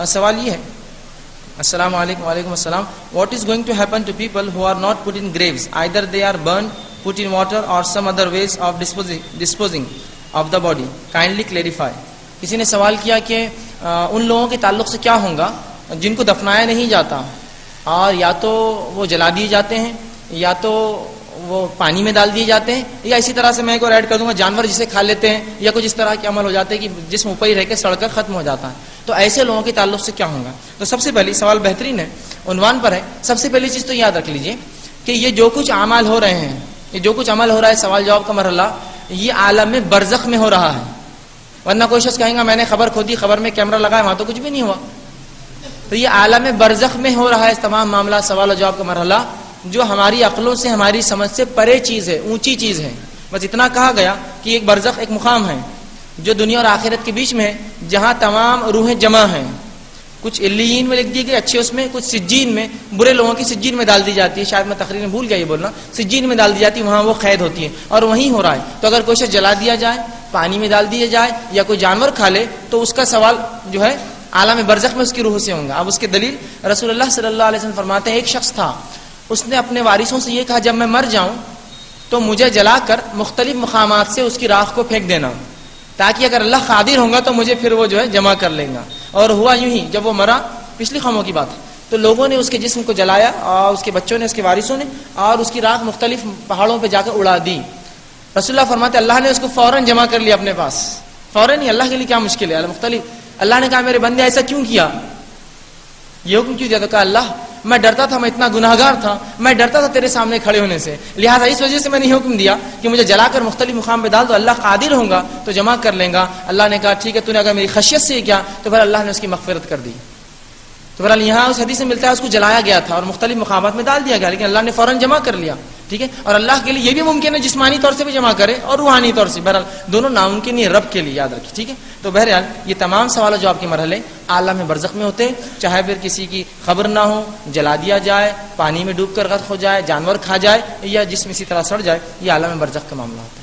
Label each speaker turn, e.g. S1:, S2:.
S1: سوال یہ ہے. السلام علیکم. وعلیکم السلام. What is going to happen to people who are not put in graves? Either they are burned, put in water or some other ways of disposing of the body. Kindly clarify. کسی نے سوال کیا کہ ان لوگوں کے تعلق سے کیا ہوگا جن کو دفنایا نہیں جاتا اور یا تو وہ جلا دیے جاتے ہیں یا تو وہ پانی میں ڈال دیے جاتے ہیں, یا اسی طرح سے میں ایک اور ایڈ کر دوں گا جانور جسے کھا لیتے ہیں یا کچھ اس طرح کے عمل ہو جاتے ہیں کہ جسم اوپر ہی رہ کے سڑ کر ختم ہو جاتا ہے. تو ایسے لوگوں کے تعلق سے کیا ہوگا؟ تو سب سے پہلی سوال بہترین ہے, عنوان پر ہے. سب سے پہلی چیز تو یاد رکھ لیجئے کہ یہ جو کچھ اعمال ہو رہے ہیں, یہ جو کچھ عمل ہو رہا ہے, سوال جواب کا مرحلہ, یہ عالم میں برزخ میں ہو رہا ہے. ورنہ کوئی شخص کہیں گا میں نے خبر کھودی, خبر میں کیمرہ لگایا, وہاں تو کچھ بھی نہیں ہوا. تو یہ عالم برزخ میں ہو رہا ہے تمام معاملہ, سوال و جواب کا مرحلہ, جو ہماری عقلوں سے ہماری سمجھ سے پرے چیز ہے, اونچی چیز ہے. بس اتنا کہا گیا کہ ایک برزخ ایک مقام ہے جو دنیا اور آخرت کے بیچ میں ہے, جہاں تمام روحیں جمع ہیں. کچھ علیین میں لکھ دی گئی اچھے, اس میں کچھ سجین میں, برے لوگوں کی سجین میں ڈال دی جاتی ہے. شاید میں تقریر میں بھول گیا یہ بولنا, سجین میں ڈال دی جاتی ہے, وہاں وہ قید ہوتی ہے اور وہیں ہو رہا ہے. تو اگر کوئی شخص جلا دیا جائے, پانی میں ڈال دیا جائے یا کوئی جانور کھا لے تو اس کا سوال جو ہے عالم برزخ میں اس کی روح سے ہوں گا. اب اس کی دلیل رسول اللہ صلی اللہ علیہ وسلم فرماتے ہیں ایک شخص تھا, اس نے اپنے وارثوں سے یہ کہا جب میں مر جاؤں تو مجھے جلا کر مختلف مقامات سے اس کی راکھ کو پھینک دینا, تاکہ اگر اللہ قادر ہوگا تو مجھے پھر وہ جو ہے جمع کر لیں گا. اور ہوا یوں ہی, جب وہ مرا, پچھلی قوموں کی بات ہے, تو لوگوں نے اس کے جسم کو جلایا اور اس کے بچوں نے, اس کے وارثوں نے, اور اس کی راکھ مختلف پہاڑوں پہ جا کر اڑا دی. رسول اللہ فرماتے اللہ نے اس کو فوراً جمع کر لیا اپنے پاس, فوراً ہی. اللہ کے لیے کیا مشکل ہے, مختلف. اللہ نے کہا میرے بندے ایسا کیوں کیا, یہ حکم کیوں دیا؟ تو کہا اللہ میں ڈرتا تھا, میں اتنا گناہگار تھا, میں ڈرتا تھا تیرے سامنے کھڑے ہونے سے, لہٰذا اس وجہ سے میں نے حکم دیا کہ مجھے جلا کر مختلف مقام پہ ڈال دو, اللہ قادر ہوگا تو جمع کر لیں گا. اللہ نے کہا ٹھیک ہے, تو نے اگر میری خشیت سے کیا تو پھر اللہ نے اس کی مغفرت کر دی. تو بہرحال یہاں اس حدیث سے ملتا ہے اس کو جلایا گیا تھا اور مختلف مقامات میں ڈال دیا گیا, لیکن اللہ نے فوراً جمع کر لیا. ٹھیک ہے, اور اللہ کے لیے یہ بھی ممکن ہے جسمانی طور سے بھی جمع کرے اور روحانی طور سے, بہرحال دونوں ناممکن نہیں, رب کے لیے یاد رکھیے. ٹھیک ہے, تو بہرحال یہ تمام سوال و جواب کے مرحلے عالم برزخ میں ہوتے ہیں, چاہے پھر کسی کی خبر نہ ہو, جلا دیا جائے, پانی میں ڈوب کر غرق ہو جائے, جانور کھا جائے یا جسم اسی طرح سڑ جائے, یہ عالم برزخ کا معاملہ ہوتا ہے.